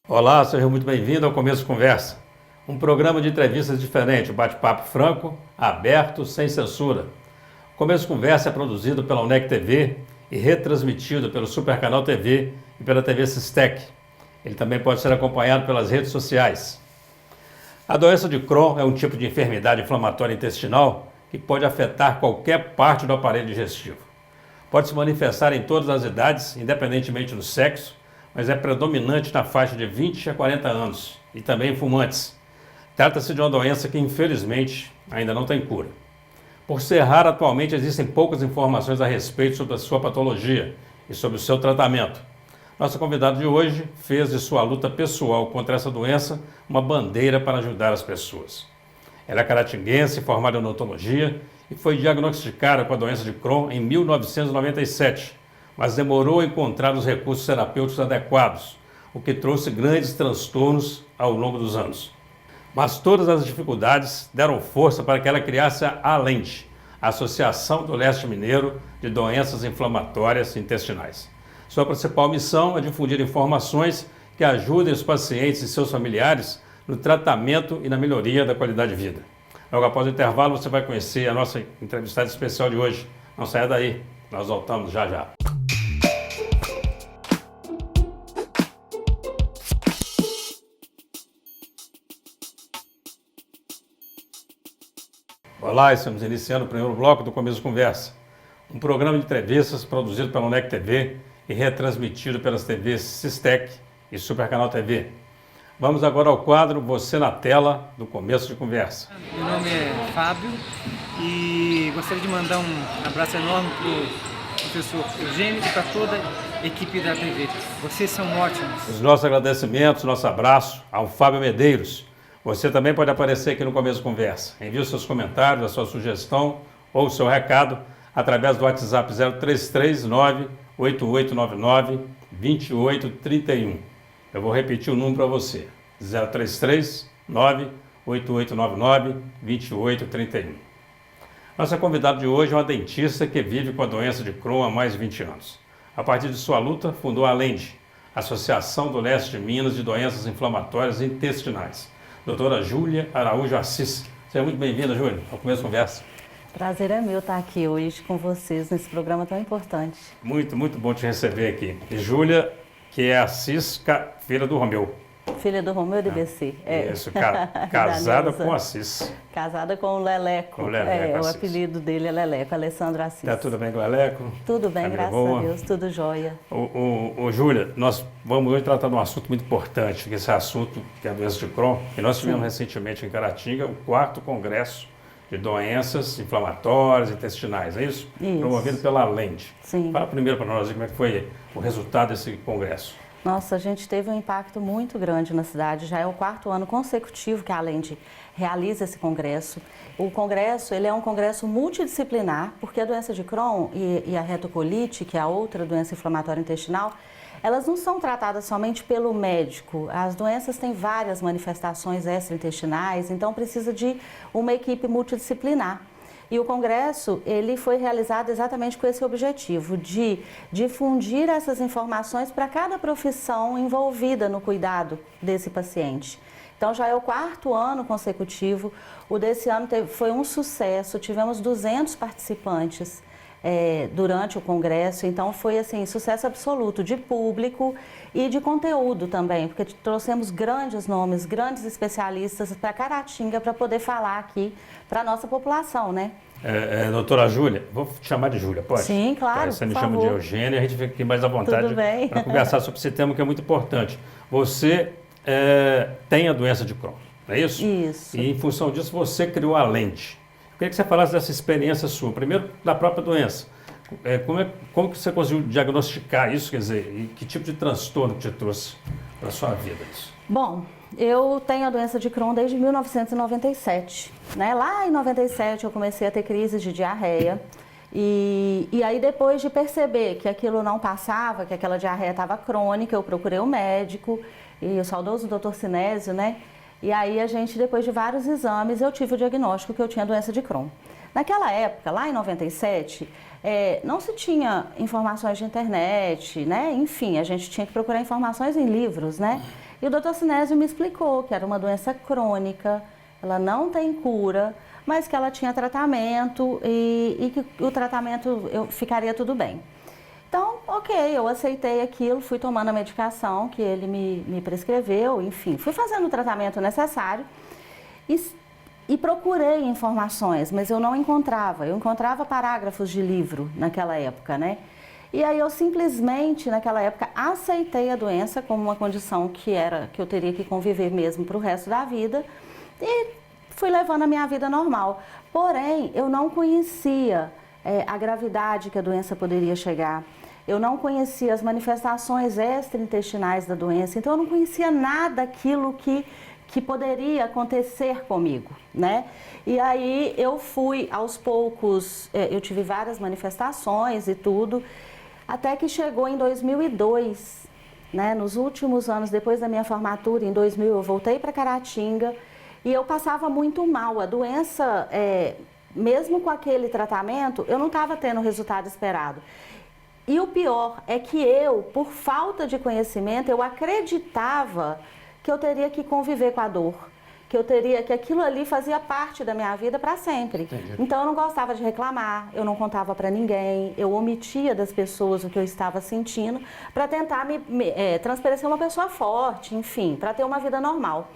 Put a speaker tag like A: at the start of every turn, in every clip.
A: Olá, seja muito bem-vindo ao Começo Conversa, um programa de entrevistas diferente, um bate-papo franco, aberto, sem censura. O Começo Conversa é produzido pela UNEC TV e retransmitido pelo Super Canal TV e pela TV Sistec. Ele também pode ser acompanhado pelas redes sociais. A doença de Crohn é um tipo de enfermidade inflamatória intestinal que pode afetar qualquer parte do aparelho digestivo. Pode se manifestar em todas as idades, independentemente do sexo, mas é predominante na faixa de 20 a 40 anos e também em fumantes. Trata-se de uma doença que, infelizmente, ainda não tem cura. Por ser rara, atualmente existem poucas informações a respeito sobre a sua patologia e sobre o seu tratamento. Nossa convidada de hoje fez de sua luta pessoal contra essa doença uma bandeira para ajudar as pessoas. Ela é caratinguense, formada em odontologia e foi diagnosticada com a doença de Crohn em 1997, mas demorou a encontrar os recursos terapêuticos adequados, o que trouxe grandes transtornos ao longo dos anos. Mas todas as dificuldades deram força para que ela criasse a ALENDE, a Associação do Leste Mineiro de Doenças Inflamatórias Intestinais. Sua principal missão é difundir informações que ajudem os pacientes e seus familiares no tratamento e na melhoria da qualidade de vida. Logo após o intervalo, você vai conhecer a nossa entrevistada especial de hoje. Não saia daí, nós voltamos já já. Olá, estamos iniciando o primeiro bloco do Começo Conversa, um programa de entrevistas produzido pela UNEC TV e retransmitido pelas TVs Sistec e Super Canal TV. Vamos agora ao quadro Você na Tela, do Começo de Conversa.
B: Meu nome é Fábio e gostaria de mandar um abraço enorme para o professor Eugênio e para toda a equipe da TV. Vocês são ótimos.
A: Os nossos agradecimentos, nosso abraço ao Fábio Medeiros. Você também pode aparecer aqui no Começo Conversa. Envie os seus comentários, a sua sugestão ou o seu recado através do WhatsApp 0339-8899-2831. Eu vou repetir o número para você. 033-98899-2831. Nossa convidada de hoje é uma dentista que vive com a doença de Crohn há mais de 20 anos. A partir de sua luta, fundou a ALENDE, Associação do Leste de Minas de Doenças Inflamatórias Intestinais. Doutora Júlia Araújo Assis. Seja muito bem-vinda, Júlia, ao Começo Conversa.
C: Prazer é meu estar aqui hoje com vocês nesse programa tão importante.
A: Muito bom te receber aqui. E Júlia, que é Assis, filha do Romeu.
C: Filha do Romeu de BC.
A: Isso, casada com Assis.
C: Casada com o Leleco.
A: Com o Leleco,
C: o apelido dele é Leleco, Alessandro Assis.
A: Tá tudo bem com o Leleco?
C: Tudo bem, graças a Deus, tudo jóia.
A: Júlia, nós vamos hoje tratar de um assunto muito importante, que esse assunto que é a doença de Crohn, que nós tivemos recentemente em Caratinga, o 4º Congresso de Doenças Inflamatórias Intestinais, é isso?
C: Isso.
A: Promovido pela ALENDE.
C: Sim.
A: Fala primeiro para nós como é que foi o resultado desse congresso.
C: Nossa, a gente teve um impacto muito grande na cidade. Já é o 4º ano consecutivo que a ALENDE realiza esse congresso. O congresso, ele é um congresso multidisciplinar, porque a doença de Crohn e a retocolite, que é a outra doença inflamatória intestinal, elas não são tratadas somente pelo médico. As doenças têm várias manifestações extraintestinais, então precisa de uma equipe multidisciplinar. E o congresso, ele foi realizado exatamente com esse objetivo, de difundir essas informações para cada profissão envolvida no cuidado desse paciente. Então já é o 4º ano consecutivo, o desse ano foi um sucesso, tivemos 200 participantes durante o congresso, então foi assim, sucesso absoluto de público e de conteúdo também, porque trouxemos grandes nomes, grandes especialistas para Caratinga para poder falar aqui para a nossa população, né?
A: Doutora Júlia, vou te chamar de Júlia, pode?
C: Sim, claro,
A: você me chama de Eugênia, a gente fica aqui mais à vontade para conversar sobre esse tema que é muito importante. Você tem a doença de Crohn, não é isso?
C: Isso.
A: E em função disso você criou a ALENDE. Eu queria que você falasse dessa experiência sua, primeiro da própria doença. Como que você conseguiu diagnosticar isso, quer dizer, e que tipo de transtorno que te trouxe para a sua vida isso?
C: Bom, eu tenho a doença de Crohn desde 1997, né? Lá em 97 eu comecei a ter crises de diarreia e aí depois de perceber que aquilo não passava, que aquela diarreia estava crônica, eu procurei um médico e o saudoso Dr. Sinésio, né? E aí a gente, depois de vários exames, eu tive o diagnóstico que eu tinha doença de Crohn. Naquela época, lá em 97, não se tinha informações de internet, né? Enfim, a gente tinha que procurar informações em livros, né? E o Dr. Sinésio me explicou que era uma doença crônica, ela não tem cura, mas que ela tinha tratamento e que o tratamento ficaria tudo bem. Então, ok, eu aceitei aquilo, fui tomando a medicação que ele me prescreveu, enfim, fui fazendo o tratamento necessário e procurei informações, mas eu não encontrava. Eu encontrava parágrafos de livro naquela época, né? E aí eu simplesmente, naquela época, aceitei a doença como uma condição que eu teria que conviver mesmo para o resto da vida e fui levando a minha vida normal. Porém, eu não conhecia a gravidade que a doença poderia chegar. Eu não conhecia as manifestações extraintestinais da doença, então eu não conhecia nada daquilo que poderia acontecer comigo, né? E aí eu fui, aos poucos, eu tive várias manifestações e tudo, até que chegou em 2002, né? Nos últimos anos, depois da minha formatura, em 2000, eu voltei para Caratinga e eu passava muito mal. A doença, mesmo com aquele tratamento, eu não estava tendo o resultado esperado. E o pior é que eu, por falta de conhecimento, eu acreditava que eu teria que conviver com a dor, que aquilo ali fazia parte da minha vida para sempre.
A: Entendi.
C: Então eu não gostava de reclamar, eu não contava para ninguém, eu omitia das pessoas o que eu estava sentindo para tentar transparecer uma pessoa forte, enfim, para ter uma vida normal.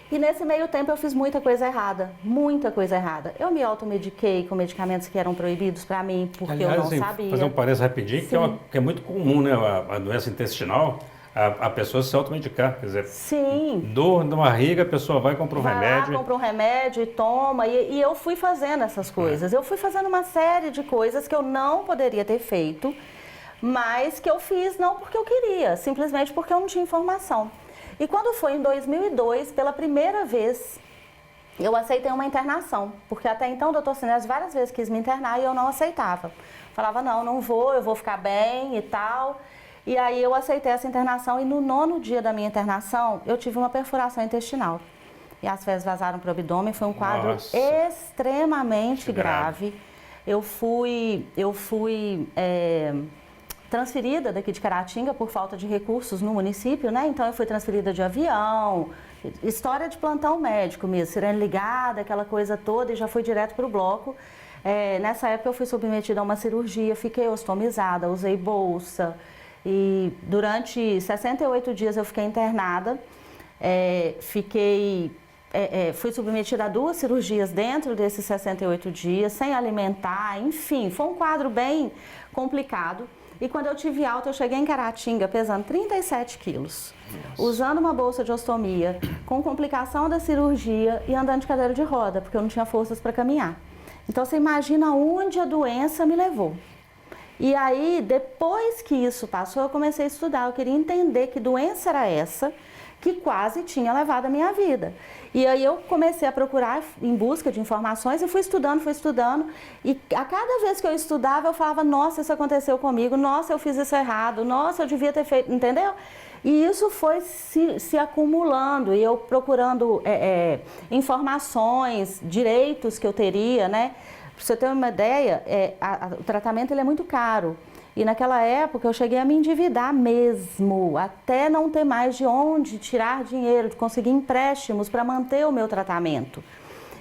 C: E nesse meio tempo eu fiz muita coisa errada, muita coisa errada. Eu me automediquei com medicamentos que eram proibidos para mim, porque
A: Aliás,
C: eu não sabia.
A: Fazer um parênteses rapidinho, que é muito comum, né? A doença intestinal, a pessoa se automedicar. Quer dizer,
C: Sim.
A: dor na barriga, a pessoa vai, compra um remédio.
C: Compra um remédio e toma. E eu fui fazendo essas coisas. Eu fui fazendo uma série de coisas que eu não poderia ter feito, mas que eu fiz não porque eu queria, simplesmente porque eu não tinha informação. E quando foi em 2002, pela primeira vez, eu aceitei uma internação, porque até então o Dr. Sinésio várias vezes quis me internar e eu não aceitava. Falava, não vou, eu vou ficar bem e tal. E aí eu aceitei essa internação e no 9º dia da minha internação, eu tive uma perfuração intestinal. E as fezes vazaram para o abdômen, foi um quadro extremamente grave. Eu fui transferida daqui de Caratinga por falta de recursos no município, né? Então eu fui transferida de avião, história de plantão médico mesmo, sirene ligada, aquela coisa toda, e já fui direto para o bloco. Nessa época eu fui submetida a uma cirurgia, fiquei ostomizada, usei bolsa e durante 68 dias eu fiquei internada, fui submetida a 2 cirurgias dentro desses 68 dias, sem alimentar, enfim, foi um quadro bem complicado. E quando eu tive alta, eu cheguei em Caratinga pesando 37 quilos, usando uma bolsa de ostomia, com complicação da cirurgia e andando de cadeira de roda, porque eu não tinha forças para caminhar. Então você imagina onde a doença me levou. E aí, depois que isso passou, eu comecei a estudar, eu queria entender que doença era essa que quase tinha levado a minha vida. E aí eu comecei a procurar em busca de informações e fui estudando, e a cada vez que eu estudava eu falava, nossa, isso aconteceu comigo, nossa, eu fiz isso errado, nossa, eu devia ter feito, entendeu? E isso foi se acumulando, e eu procurando informações, direitos que eu teria, né? Para você ter uma ideia, o tratamento ele é muito caro. E naquela época eu cheguei a me endividar mesmo, até não ter mais de onde tirar dinheiro, de conseguir empréstimos para manter o meu tratamento.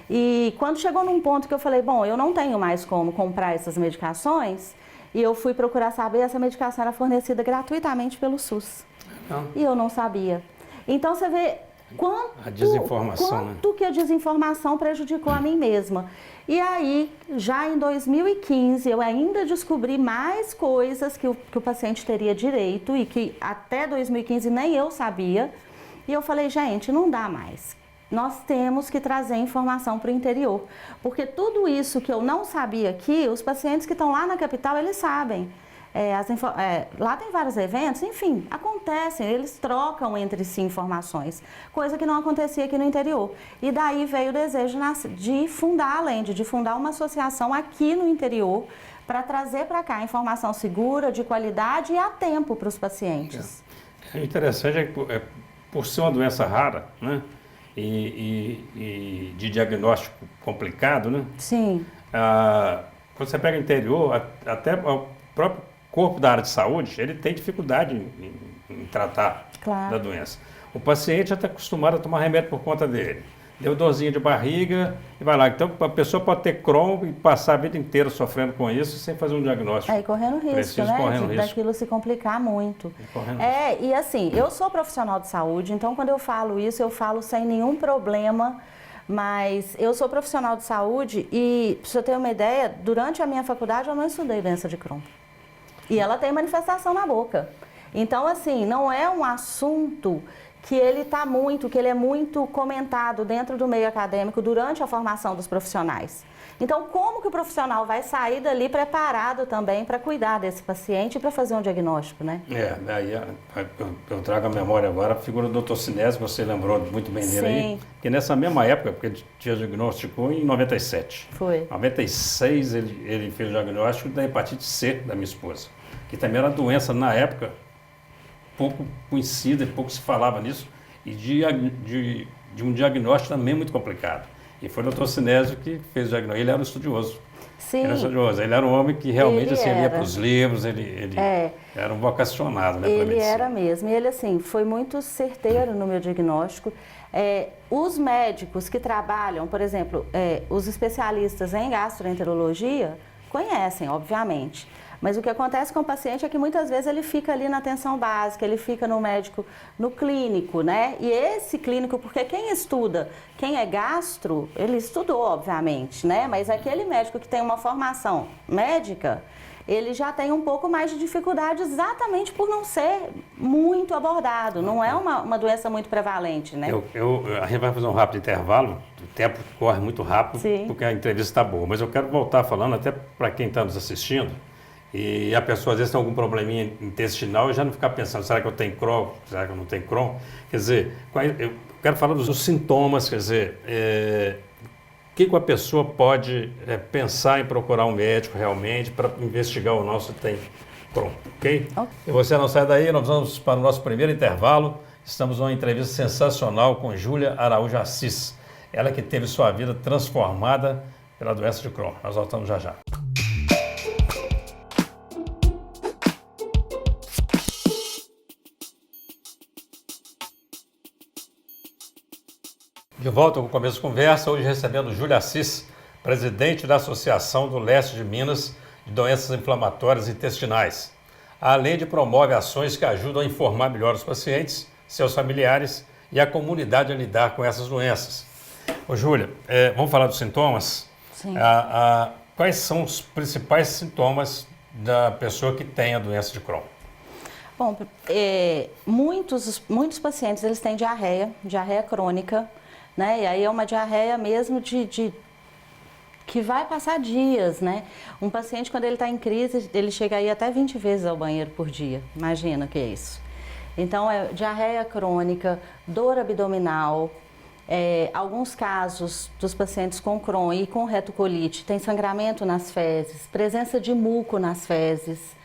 C: E quando chegou num ponto que eu falei, bom, eu não tenho mais como comprar essas medicações, e eu fui procurar saber, essa medicação era fornecida gratuitamente pelo SUS. E eu não sabia. Então você vê quanto que a desinformação prejudicou a mim mesma. E aí, já em 2015, eu ainda descobri mais coisas que o paciente teria direito e que até 2015 nem eu sabia. E eu falei, gente, não dá mais. Nós temos que trazer informação para o interior. Porque tudo isso que eu não sabia aqui, os pacientes que estão lá na capital, eles sabem. Lá tem vários eventos, enfim, acontecem, eles trocam entre si informações, coisa que não acontecia aqui no interior. E daí veio o desejo de fundar a Lende, de fundar uma associação aqui no interior para trazer para cá informação segura, de qualidade e a tempo para os pacientes.
A: É interessante, por ser uma doença rara, né? E de diagnóstico complicado, né?
C: Sim.
A: Quando você pega o interior, até o próprio corpo da área de saúde, ele tem dificuldade em tratar da doença. O paciente já está acostumado a tomar remédio por conta dele. Deu dorzinha de barriga e vai lá. Então, a pessoa pode ter Crohn e passar a vida inteira sofrendo com isso sem fazer um diagnóstico.
C: E correndo risco, daquilo se complicar muito. E assim, eu sou profissional de saúde, então quando eu falo isso, eu falo sem nenhum problema, mas eu sou profissional de saúde e, para você ter uma ideia, durante a minha faculdade eu não estudei doença de Crohn. E ela tem manifestação na boca. Então, assim, não é um assunto que ele é muito comentado dentro do meio acadêmico durante a formação dos profissionais. Então, como que o profissional vai sair dali preparado também para cuidar desse paciente e para fazer um diagnóstico, né?
A: Aí eu trago à memória agora a figura do Dr. Sinésio, você lembrou muito bem dele aí, porque nessa mesma época, porque ele tinha diagnosticou em 97.
C: Foi.
A: Em 96 ele fez o diagnóstico da hepatite C da minha esposa, que também era doença na época pouco conhecida e pouco se falava nisso, e de um diagnóstico também muito complicado. E foi o Dr. Sinésio que fez o diagnóstico. Ele era um estudioso.
C: Sim.
A: Ele era estudioso. Ele era um homem que realmente assim, ia para os livros, ele era um vocacionado, né, pela medicina.
C: Ele era mesmo. E ele, assim, foi muito certeiro no meu diagnóstico. Os médicos que trabalham, por exemplo, os especialistas em gastroenterologia, conhecem, obviamente. Mas o que acontece com o paciente é que muitas vezes ele fica ali na atenção básica, ele fica no médico, no clínico, né? E esse clínico, porque quem estuda, quem é gastro, ele estudou, obviamente, né? Mas aquele médico que tem uma formação médica, ele já tem um pouco mais de dificuldade exatamente por não ser muito abordado. Não é uma doença muito prevalente, né?
A: A gente vai fazer um rápido intervalo, o tempo corre muito rápido,
C: Sim.
A: Porque a entrevista está boa. Mas eu quero voltar falando até para quem está nos assistindo, e a pessoa às vezes tem algum probleminha intestinal e já não ficar pensando, será que eu tenho Crohn? Será que eu não tenho Crohn? Quer dizer, eu quero falar dos sintomas, quer dizer, o que a pessoa pode pensar em procurar um médico realmente para investigar o nosso tem Crohn, ok? E você não sai daí, nós vamos para o nosso primeiro intervalo. Estamos numa entrevista sensacional com Júlia Araújo Assis, ela que teve sua vida transformada pela doença de Crohn. Nós voltamos já já. De volta com o Começo de Conversa, hoje recebendo Júlia Assis, presidente da Associação do Leste de Minas de Doenças Inflamatórias Intestinais. Além de promove ações que ajudam a informar melhor os pacientes, seus familiares e a comunidade a lidar com essas doenças. Ô Júlia, vamos falar dos sintomas?
C: Sim.
A: Quais são os principais sintomas da pessoa que tem a doença de Crohn?
C: Bom, muitos pacientes eles têm diarreia crônica, né? E aí é uma diarreia mesmo que vai passar dias, né? Um paciente, quando ele está em crise, ele chega aí até 20 vezes ao banheiro por dia. Imagina o que é isso. Então, diarreia crônica, dor abdominal. Alguns casos dos pacientes com Crohn e com retocolite, tem sangramento nas fezes, presença de muco nas fezes.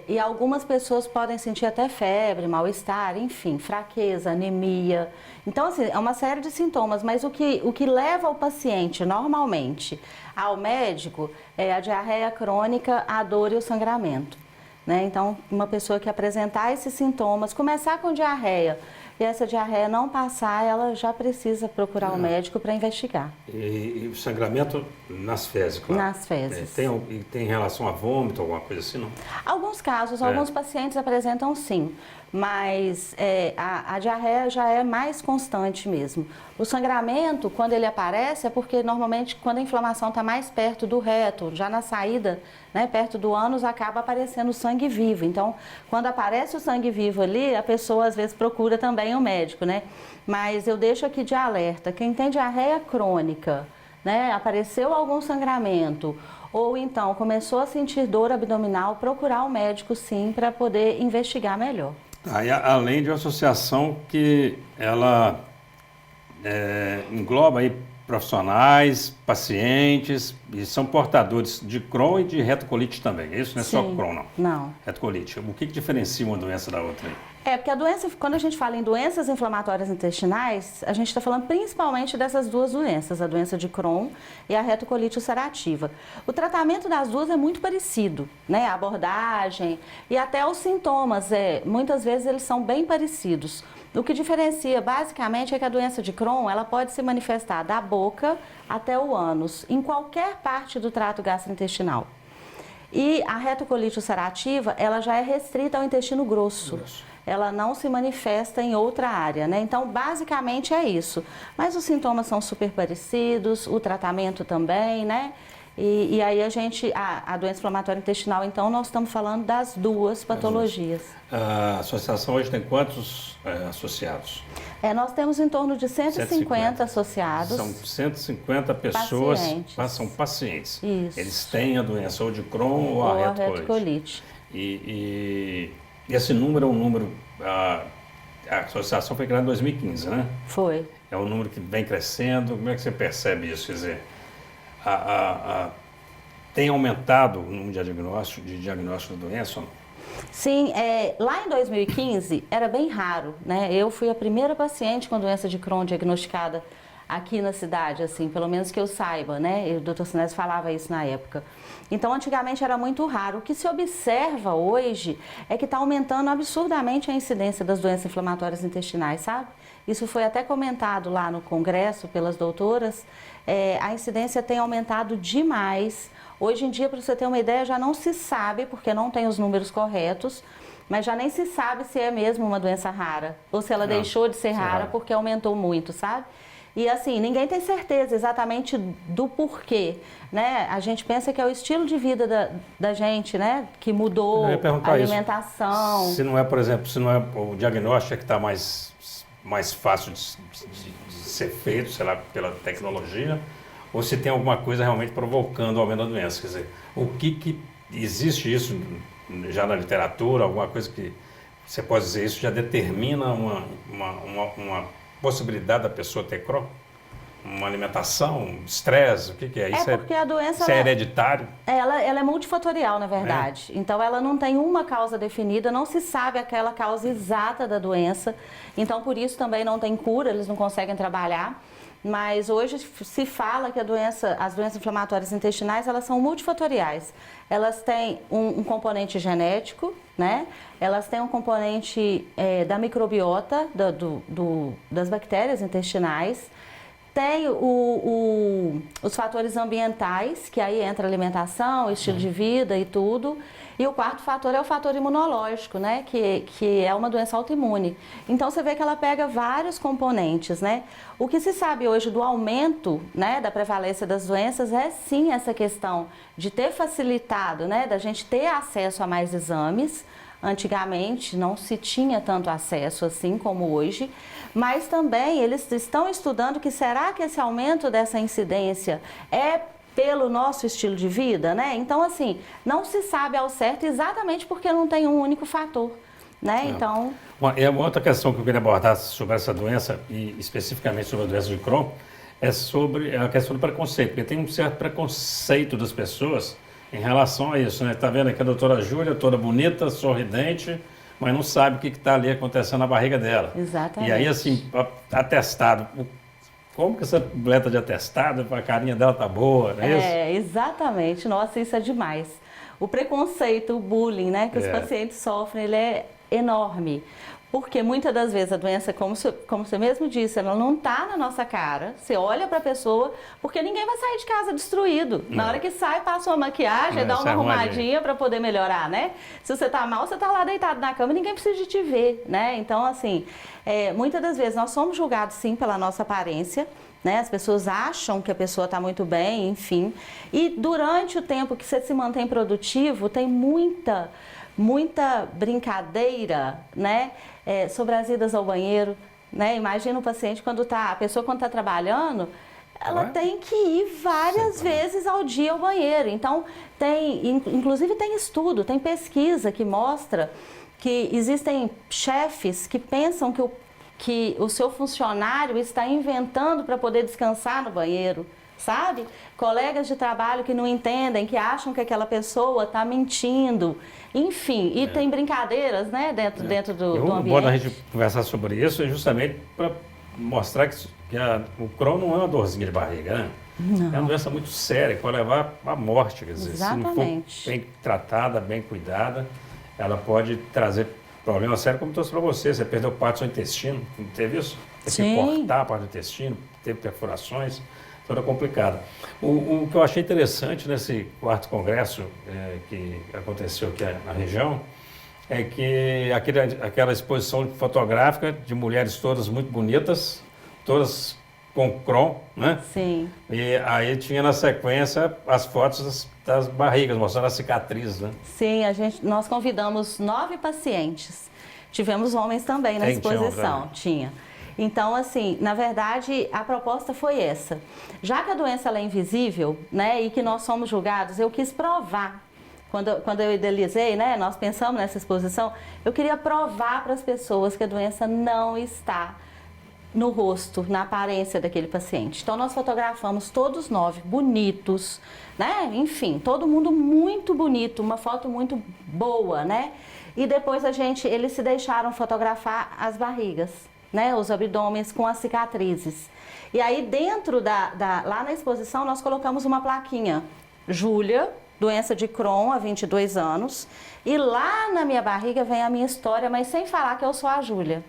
C: E algumas pessoas podem sentir até febre, mal-estar, enfim, fraqueza, anemia. Então, assim, é uma série de sintomas, mas o que leva o paciente, normalmente, ao médico é a diarreia crônica, a dor e o sangramento, né? Então, uma pessoa que apresentar esses sintomas, começar com diarreia, e essa diarreia não passar, ela já precisa procurar o médico para investigar.
A: E sangramento nas fezes, claro.
C: Nas fezes.
A: Tem relação a vômito, alguma coisa assim, não?
C: Alguns casos, alguns pacientes apresentam sim, mas a diarreia já é mais constante mesmo. O sangramento, quando ele aparece, é porque normalmente quando a inflamação está mais perto do reto, já na saída, né, perto do ânus, acaba aparecendo o sangue vivo. Então, quando aparece o sangue vivo ali, a pessoa às vezes procura também o médico, né? Mas eu deixo aqui de alerta, quem tem diarreia crônica, né, apareceu algum sangramento, ou então começou a sentir dor abdominal, procurar o médico sim, para poder investigar melhor.
A: Além de uma associação que ela engloba aí profissionais, pacientes, e são portadores de Crohn e de retocolite também. Isso não é só Crohn, não?
C: Não.
A: Retocolite. O que diferencia uma doença da outra aí?
C: Porque a doença, quando a gente fala em doenças inflamatórias intestinais, a gente está falando principalmente dessas duas doenças, a doença de Crohn e a retocolite ulcerativa. O tratamento das duas é muito parecido, né? A abordagem e até os sintomas, muitas vezes eles são bem parecidos. O que diferencia basicamente é que a doença de Crohn, ela pode se manifestar da boca até o ânus, em qualquer parte do trato gastrointestinal. E a retocolite ulcerativa, ela já é restrita ao intestino grosso. Ela não se manifesta em outra área, né? Então, basicamente é isso. Mas os sintomas são super parecidos, o tratamento também, né? E aí a doença inflamatória intestinal, então, nós estamos falando das duas patologias.
A: A associação hoje tem quantos associados?
C: Nós temos em torno de 150 associados.
A: São 150 pessoas, são pacientes.
C: Isso.
A: Eles têm a doença ou de Crohn ou a retocolite. E esse número é um número... A associação foi criada em 2015, né?
C: Foi.
A: É um número que vem crescendo. Como é que você percebe isso? Quer dizer, tem aumentado o número de diagnóstico da doença?
C: Sim, lá em 2015 era bem raro, né? Eu fui a primeira paciente com doença de Crohn diagnosticada aqui na cidade, assim, pelo menos que eu saiba, né? E o Dr. Sinésio falava isso na época. Então, antigamente era muito raro. O que se observa hoje é que está aumentando absurdamente a incidência das doenças inflamatórias intestinais, sabe? Isso foi até comentado lá no congresso pelas doutoras. A incidência tem aumentado demais. Hoje em dia, para você ter uma ideia, já não se sabe, porque não tem os números corretos, mas já nem se sabe se é mesmo uma doença rara, ou se ela deixou de ser rara porque aumentou muito, sabe? E assim, ninguém tem certeza exatamente do porquê, né? A gente pensa que é o estilo de vida da gente, né? Que mudou a alimentação.
A: Isso. Se não é, por exemplo, se não é o diagnóstico que está mais fácil de ser feito, sei lá, pela tecnologia, ou se tem alguma coisa realmente provocando o aumento da doença. Quer dizer, o que existe isso já na literatura, alguma coisa que você pode dizer isso já determina uma possibilidade da pessoa ter Crohn? Uma alimentação, estresse, o que é? Isso
C: porque a doença
A: isso é hereditário?
C: Ela é multifatorial, na verdade. Então, ela não tem uma causa definida, não se sabe aquela causa exata da doença. Então, por isso também não tem cura, eles não conseguem trabalhar. Mas hoje se fala que as doenças inflamatórias intestinais, elas são multifatoriais. Elas têm um componente genético, né? Elas têm um componente da microbiota, das bactérias intestinais. Tem os fatores ambientais, que aí entra alimentação, estilo de vida e tudo. E o quarto fator é o fator imunológico, né? Que é uma doença autoimune. Então, você vê que ela pega vários componentes, né? O que se sabe hoje do aumento, né, da prevalência das doenças é sim essa questão de ter facilitado, né? Da gente ter acesso a mais exames. Antigamente não se tinha tanto acesso assim como hoje, mas também eles estão estudando que será que esse aumento dessa incidência é pelo nosso estilo de vida, né? Então, assim, não se sabe ao certo exatamente porque não tem um único fator, né? Então...
A: Uma outra questão que eu queria abordar sobre essa doença, e especificamente sobre a doença de Crohn, é sobre a questão do preconceito, porque tem um certo preconceito das pessoas em relação a isso, né? Está vendo aqui a doutora Júlia, toda bonita, sorridente, mas não sabe o que está ali acontecendo na barriga dela.
C: Exatamente.
A: E aí, assim, atestado, como que essa mulher está de atestado, a carinha dela tá boa, não é isso?
C: Exatamente. Nossa, isso é demais. O preconceito, o bullying, né, que os pacientes sofrem, ele é enorme. Porque muitas das vezes a doença, como você mesmo disse, ela não está na nossa cara. Você olha para a pessoa, porque ninguém vai sair de casa destruído. Na hora que sai, passa uma maquiagem, dá uma arrumadinha para poder melhorar, né? Se você está mal, você está lá deitado na cama e ninguém precisa de te ver, né? Então, assim, muitas das vezes nós somos julgados, sim, pela nossa aparência, né? As pessoas acham que a pessoa está muito bem, enfim. E durante o tempo que você se mantém produtivo, tem muita brincadeira, né? Sobre as idas ao banheiro, né? Imagina o paciente a pessoa quando está trabalhando, ela tem que ir várias vezes ao dia ao banheiro. Então, inclusive tem estudo, tem pesquisa que mostra que existem chefes que pensam que o seu funcionário está inventando para poder descansar no banheiro, sabe? Colegas de trabalho que não entendem, que acham que aquela pessoa está mentindo. Enfim, e tem brincadeiras, né, dentro do ambiente.
A: O bom da gente conversar sobre isso é justamente para mostrar que o Crohn não é uma dorzinha de barriga, né? Não. É uma doença muito séria, que pode levar à morte. Quer dizer,
C: exatamente.
A: Se não for bem tratada, bem cuidada, ela pode trazer problema sério como trouxe para você. Você perdeu parte do seu intestino, não teve isso? Teve que cortar a parte do intestino, teve perfurações, toda complicada. O que eu achei interessante nesse 4º congresso que aconteceu aqui na região é que aquela exposição fotográfica de mulheres todas muito bonitas, todas com Crohn, né?
C: Sim.
A: E aí tinha na sequência as fotos das barrigas, mostrando as cicatrizes, né?
C: Sim, nós convidamos 9 pacientes. Tivemos homens também na exposição. Tinha. Então, assim, na verdade, a proposta foi essa. Já que a doença ela é invisível, né, e que nós somos julgados, eu quis provar. Quando eu idealizei, né, nós pensamos nessa exposição, eu queria provar para as pessoas que a doença não está no rosto, na aparência daquele paciente. Então, nós fotografamos todos 9 bonitos, né? Enfim, todo mundo muito bonito, uma foto muito boa, né? E depois eles se deixaram fotografar as barrigas, né? Os abdômenes com as cicatrizes. E aí, dentro lá na exposição, nós colocamos uma plaquinha. Júlia, doença de Crohn, há 22 anos. E lá na minha barriga vem a minha história, mas sem falar que eu sou a Júlia.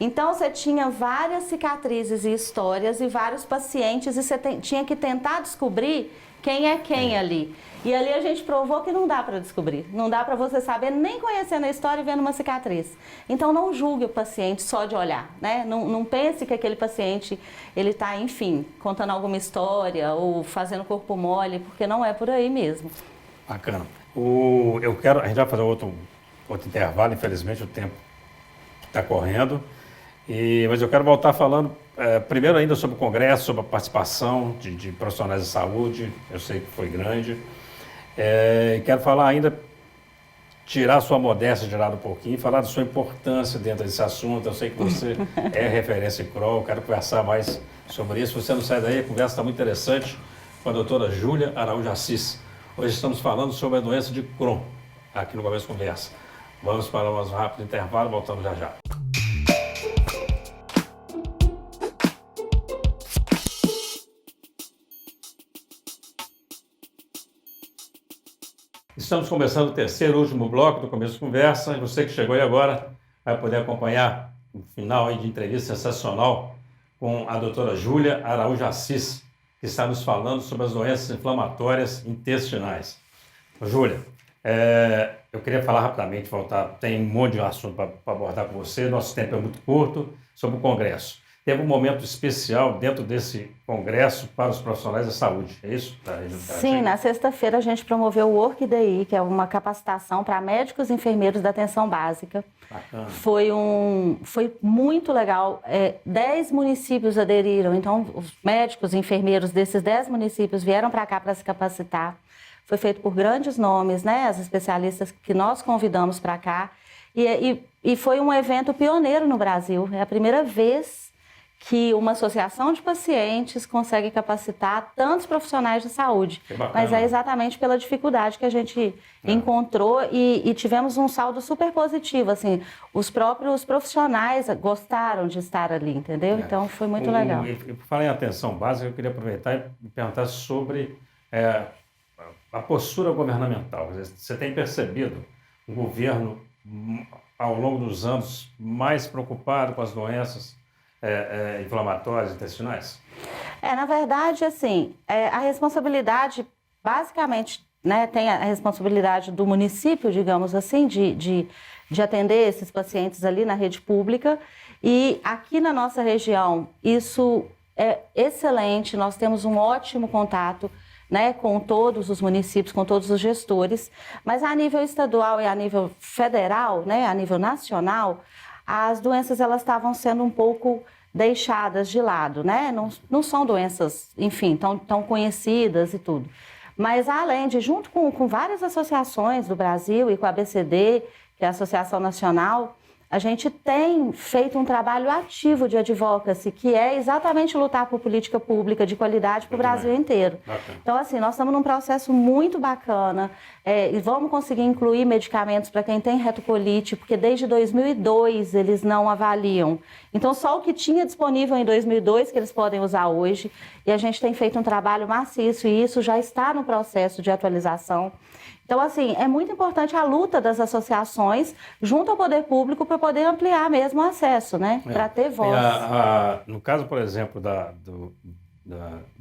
C: Então, você tinha várias cicatrizes e histórias e vários pacientes e você tinha que tentar descobrir quem é quem ali. E ali a gente provou que não dá para descobrir. Não dá para você saber nem conhecendo a história e vendo uma cicatriz. Então, não julgue o paciente só de olhar, né? Não pense que aquele paciente, ele está, enfim, contando alguma história ou fazendo corpo mole, porque não é por aí mesmo.
A: Bacana. A gente vai fazer outro intervalo, infelizmente o tempo está correndo. Mas eu quero voltar falando, primeiro ainda sobre o congresso, sobre a participação de profissionais de saúde, eu sei que foi grande. Quero falar ainda, tirar a sua modéstia de lado um pouquinho, falar da sua importância dentro desse assunto. Eu sei que você é referência em Crohn, eu quero conversar mais sobre isso. Se você não sai daí, a conversa está muito interessante com a doutora Júlia Araújo Assis. Hoje estamos falando sobre a doença de Crohn, aqui no Começo Conversa. Vamos para um rápido intervalo, voltamos já já. Estamos começando o terceiro e último bloco do Começo de Conversa. Você que chegou aí agora vai poder acompanhar um final aí de entrevista sensacional com a doutora Júlia Araújo Assis, que está nos falando sobre as doenças inflamatórias intestinais. Júlia, eu queria falar rapidamente, tem um monte de assunto para abordar com você, nosso tempo é muito curto, sobre o Congresso. Teve um momento especial dentro desse congresso para os profissionais da saúde, é isso?
C: Sim, na sexta-feira a gente promoveu o Work DI, que é uma capacitação para médicos e enfermeiros da atenção básica.
A: Bacana.
C: Foi muito legal. 10 municípios aderiram, então os médicos e enfermeiros desses 10 municípios vieram para cá para se capacitar. Foi feito por grandes nomes, né? As especialistas que nós convidamos para cá. E foi um evento pioneiro no Brasil. É a primeira vez que uma associação de pacientes consegue capacitar tantos profissionais de saúde. Mas é exatamente pela dificuldade que a gente encontrou e tivemos um saldo super positivo. Assim, os próprios profissionais gostaram de estar ali, entendeu? Então foi muito legal.
A: E por falar em atenção básica, eu queria aproveitar e perguntar sobre a postura governamental. Você tem percebido o governo, ao longo dos anos, mais preocupado com as doenças inflamatórias intestinais?
C: Na verdade, assim, a responsabilidade, basicamente, né, tem a responsabilidade do município, digamos assim, de atender esses pacientes ali na rede pública. E aqui na nossa região, isso é excelente, nós temos um ótimo contato, né, com todos os municípios, com todos os gestores, mas a nível estadual e a nível federal, né, a nível nacional, as doenças elas estavam sendo um pouco deixadas de lado, né? Não são doenças, enfim, tão conhecidas e tudo. Mas além de, junto com várias associações do Brasil e com a ABCD, que é a Associação Nacional, a gente tem feito um trabalho ativo de advocacy, que é exatamente lutar por política pública de qualidade para o Brasil inteiro.
A: Bacana.
C: Então, assim, nós estamos num processo muito bacana e vamos conseguir incluir medicamentos para quem tem retocolite, porque desde 2002 eles não avaliam. Então, só o que tinha disponível em 2002 que eles podem usar hoje, e a gente tem feito um trabalho maciço e isso já está no processo de atualização. Então, assim, é muito importante a luta das associações junto ao poder público para poder ampliar mesmo o acesso, né? Para ter voz.
A: No caso, por exemplo, da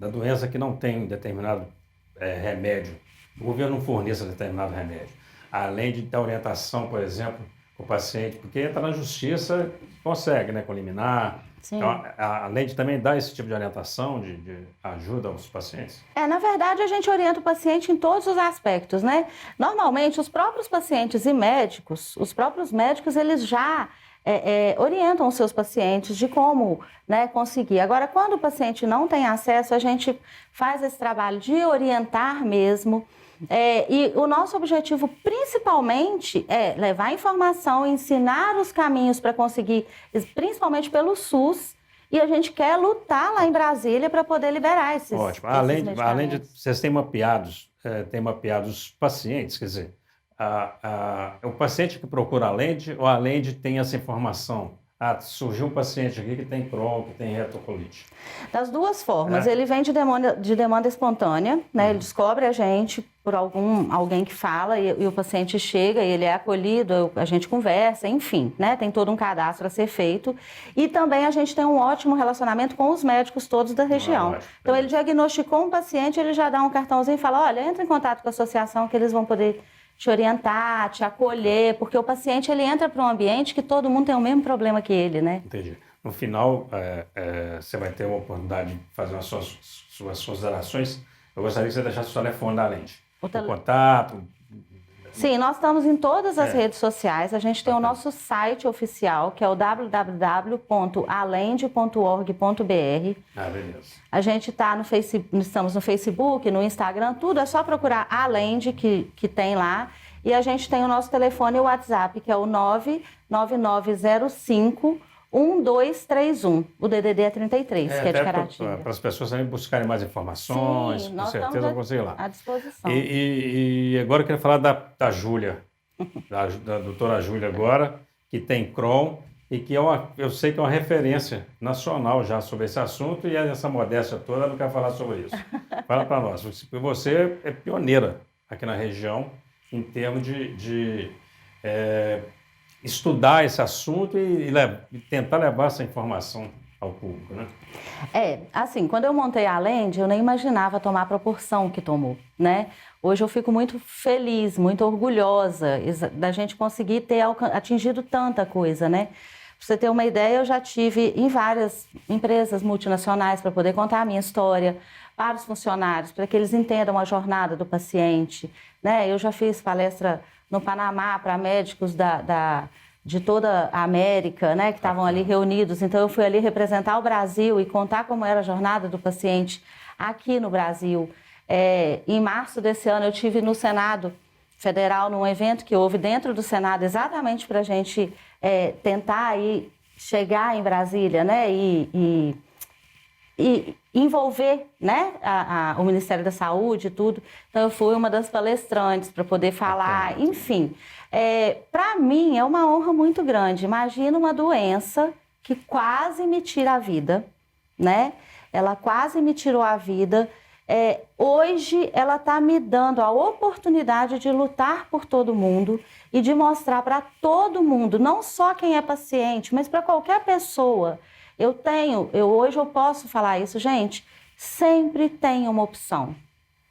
A: doença que não tem determinado remédio, o governo não forneça determinado remédio, além de dar orientação, por exemplo, para o paciente, porque entra na justiça, consegue, né, com liminar.
C: Sim.
A: Então, além de também dar esse tipo de orientação, de ajuda aos pacientes?
C: Na verdade, a gente orienta o paciente em todos os aspectos, né? Normalmente, os próprios pacientes e médicos, os próprios médicos, eles já orientam os seus pacientes de como, né, conseguir. Agora, quando o paciente não tem acesso, a gente faz esse trabalho de orientar mesmo. E o nosso objetivo principalmente é levar informação, ensinar os caminhos para conseguir, principalmente pelo SUS, e a gente quer lutar lá em Brasília para poder liberar esses
A: Ótimo.
C: medicamentos.
A: Além de vocês têm mapeados os pacientes, quer dizer, o paciente que procura a lente ou a lente tem essa informação? Surgiu um paciente aqui que tem Crohn, que tem retocolite.
C: Das duas formas. Ele vem de demanda espontânea, né? Ele descobre a gente por alguém que fala e o paciente chega e ele é acolhido, a gente conversa, enfim, né? Tem todo um cadastro a ser feito. E também a gente tem um ótimo relacionamento com os médicos todos da região. Então, ele diagnosticou um paciente, ele já dá um cartãozinho e fala, olha, entra em contato com a associação que eles vão poder te orientar, te acolher, porque o paciente ele entra para um ambiente que todo mundo tem o mesmo problema que ele, né?
A: Entendi. No final, você vai ter a oportunidade de fazer as suas considerações. Eu gostaria que você deixasse o telefone da lente. O contato.
C: Sim, nós estamos em todas as redes sociais. A gente tem o nosso site oficial, que é o www.alende.org.br.
A: Beleza.
C: A gente estamos no Facebook, no Instagram, tudo. É só procurar a Alende, que tem lá. E a gente tem o nosso telefone e o WhatsApp, que é o 99905-1231. O DDD é 33, que é de Caratinga.
A: Para as pessoas também buscarem mais informações,
C: sim,
A: com certeza vão conseguir lá.
C: À disposição.
A: E agora eu queria falar da Júlia, da doutora Júlia agora, que tem Crohn e que eu sei que é uma referência nacional já sobre esse assunto e essa modéstia toda não quer falar sobre isso. Fala para nós, você é pioneira aqui na região em termos de estudar esse assunto e tentar levar essa informação ao público, né?
C: Assim, quando eu montei a Alende, eu nem imaginava tomar a proporção que tomou, né? Hoje eu fico muito feliz, muito orgulhosa da gente conseguir ter atingido tanta coisa, né? Pra você ter uma ideia, eu já tive em várias empresas multinacionais para poder contar a minha história para os funcionários, para que eles entendam a jornada do paciente, né? Eu já fiz palestra no Panamá para médicos de toda a América, né, que estavam ali reunidos. Então, eu fui ali representar o Brasil e contar como era a jornada do paciente aqui no Brasil. Em março desse ano, eu estive no Senado Federal, num evento que houve dentro do Senado, exatamente para a gente tentar aí chegar em Brasília, né, e envolver, né, o Ministério da Saúde e tudo. Então, eu fui uma das palestrantes para poder falar, enfim. Para mim, é uma honra muito grande. Imagina uma doença que quase me tira a vida, né? Ela quase me tirou a vida. Hoje, ela está me dando a oportunidade de lutar por todo mundo e de mostrar para todo mundo, não só quem é paciente, mas para qualquer pessoa. Hoje eu posso falar isso, gente, sempre tem uma opção,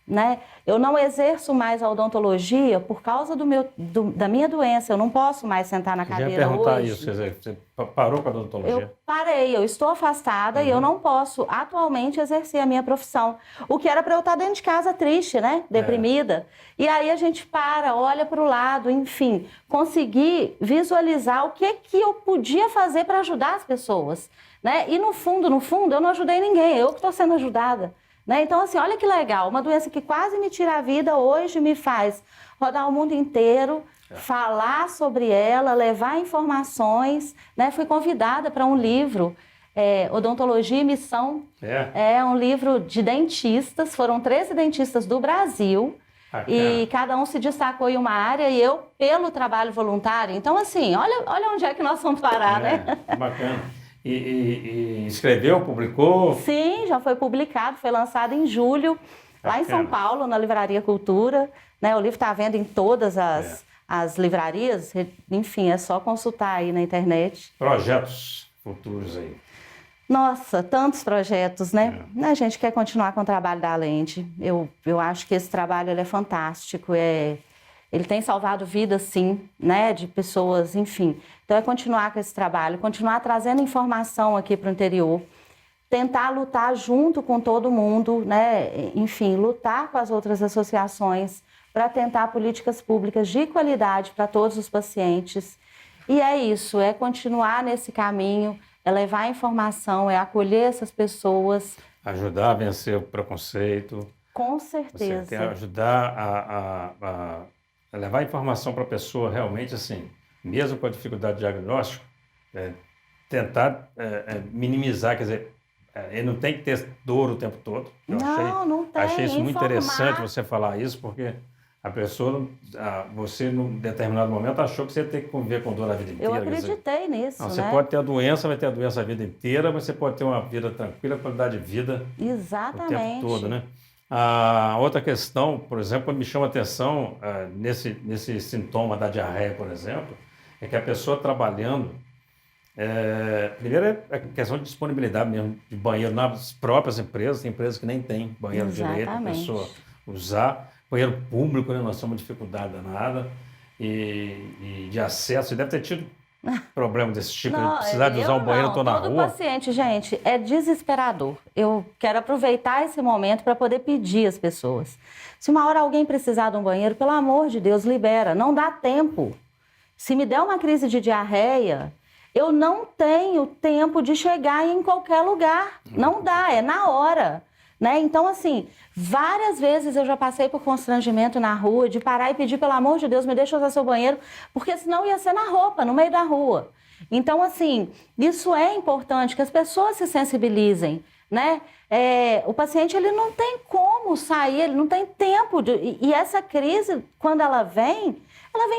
C: né? Eu não exerço mais a odontologia por causa da minha doença, eu não posso mais sentar na cadeira hoje.
A: Eu ia perguntar isso, quer dizer, você parou com a odontologia?
C: Eu parei, eu estou afastada e eu não posso atualmente exercer a minha profissão. O que era para eu estar dentro de casa triste, né? Deprimida. E aí a gente olha para o lado, enfim, conseguir visualizar o que eu podia fazer para ajudar as pessoas, né? E no fundo, eu não ajudei ninguém, eu que estou sendo ajudada. Né? Então, assim, olha que legal, uma doença que quase me tira a vida, hoje me faz rodar o mundo inteiro, falar sobre ela, levar informações, né? Fui convidada para um livro, Odontologia e Missão, é um livro de dentistas, foram 13 dentistas do Brasil, e cada um se destacou em uma área, e eu pelo trabalho voluntário. Então, assim, olha onde é que nós vamos parar, né?
A: Bacana. E escreveu, publicou?
C: Sim, já foi publicado, foi lançado em julho, lá em São Paulo, na Livraria Cultura. né? O livro está à venda em todas as livrarias, enfim, é só consultar aí na internet.
A: Projetos futuros aí.
C: Nossa, tantos projetos, né? A gente quer continuar com o trabalho da Lente. Eu acho que esse trabalho ele é fantástico, ele tem salvado vidas, sim, né? De pessoas, enfim. Então é continuar com esse trabalho, continuar trazendo informação aqui para o interior, tentar lutar junto com todo mundo, né? Enfim, lutar com as outras associações para tentar políticas públicas de qualidade para todos os pacientes. E é isso, é continuar nesse caminho, é levar a informação, é acolher essas pessoas.
A: Ajudar a vencer o preconceito.
C: Com certeza.
A: Você tem que ajudar a levar a informação para a pessoa realmente, assim, mesmo com a dificuldade de diagnóstico, tentar minimizar, quer dizer, ele não tem que ter dor o tempo todo.
C: Não tem.
A: Achei isso muito
C: informar.
A: interessante você falar isso, porque a pessoa, você, num determinado momento, achou que você ia ter que conviver com dor a vida inteira.
C: Eu acreditei nisso,
A: não,
C: né?
A: você pode ter a doença, vai ter a doença a vida inteira, mas você pode ter uma vida tranquila, qualidade de vida
C: Exatamente.
A: o tempo todo, né? A outra questão, por exemplo, me chama a atenção nesse sintoma da diarreia, por exemplo, é que a pessoa trabalhando, primeiro é a questão de disponibilidade mesmo de banheiro nas próprias empresas, tem empresas que nem tem banheiro direito para a pessoa usar. Banheiro público, né? Nós temos dificuldade danada e de acesso. Você deve ter tido problema desse tipo, de precisar de usar um banheiro, estou na rua.
C: Todo paciente, gente, é desesperador. Eu quero aproveitar esse momento para poder pedir às pessoas. Se uma hora alguém precisar de um banheiro, pelo amor de Deus, libera. Não dá tempo. Se me der uma crise de diarreia, eu não tenho tempo de chegar em qualquer lugar. Não dá, é na hora. Né? Então, assim, várias vezes eu já passei por constrangimento na rua, de parar e pedir, pelo amor de Deus, me deixa usar seu banheiro, porque senão ia ser na roupa, no meio da rua. Então, assim, isso é importante, que as pessoas se sensibilizem, né? O paciente, ele não tem como sair, ele não tem tempo. E essa crise, quando ela vem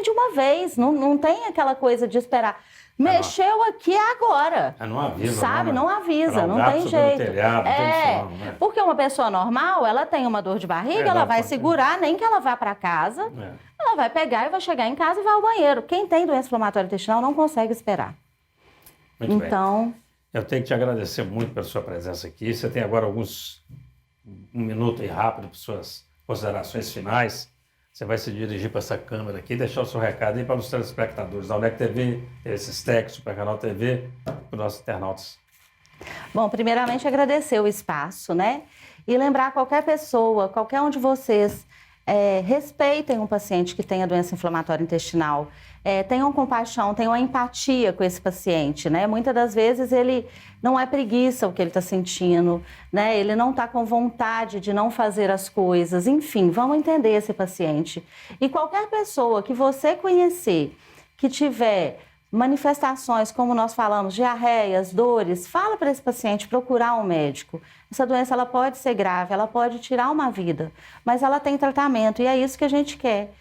C: de uma vez, não tem aquela coisa de esperar. Mexeu aqui agora.
A: Não avisa.
C: Sabe? Não avisa, não tem jeito.
A: Telhado, né?
C: Porque uma pessoa normal, ela tem uma dor de barriga, ela vai segurar, nem que ela vá para casa, ela vai pegar e vai chegar em casa e vai ao banheiro. Quem tem doença inflamatória intestinal não consegue esperar.
A: Muito
C: então,
A: bem. Eu tenho que te agradecer muito pela sua presença aqui. Você tem agora um minuto aí rápido para suas considerações finais. Você vai se dirigir para essa câmera aqui e deixar o seu recado aí para os telespectadores da UNEC TV, Sistec, Super Canal TV, para os nossos internautas.
C: Bom, primeiramente agradecer o espaço, né? E lembrar qualquer pessoa, qualquer um de vocês, respeitem um paciente que tenha doença inflamatória intestinal. Tenham compaixão, tenham empatia com esse paciente, né? Muitas das vezes ele não é preguiça o que ele está sentindo, né? Ele não está com vontade de não fazer as coisas. Enfim, vamos entender esse paciente. E qualquer pessoa que você conhecer, que tiver manifestações, como nós falamos, diarreias, dores, fala para esse paciente procurar um médico. Essa doença ela pode ser grave, ela pode tirar uma vida, mas ela tem tratamento e é isso que a gente quer.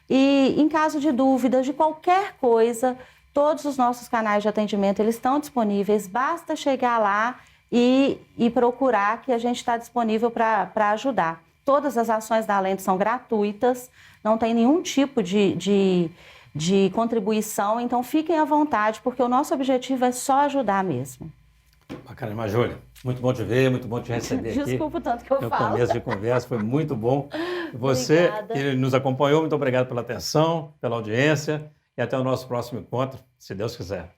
C: E em caso de dúvidas de qualquer coisa, todos os nossos canais de atendimento eles estão disponíveis, basta chegar lá e procurar que a gente está disponível para ajudar. Todas as ações da Lente são gratuitas, não tem nenhum tipo de contribuição, então fiquem à vontade, porque o nosso objetivo é só ajudar mesmo.
A: Bacana, mas Júlia, muito bom te ver, muito bom te receber aqui.
C: Desculpa o tanto que eu falo.
A: No começo de conversa, foi muito bom. Você que nos acompanhou, muito obrigado pela atenção, pela audiência e até o nosso próximo encontro, se Deus quiser.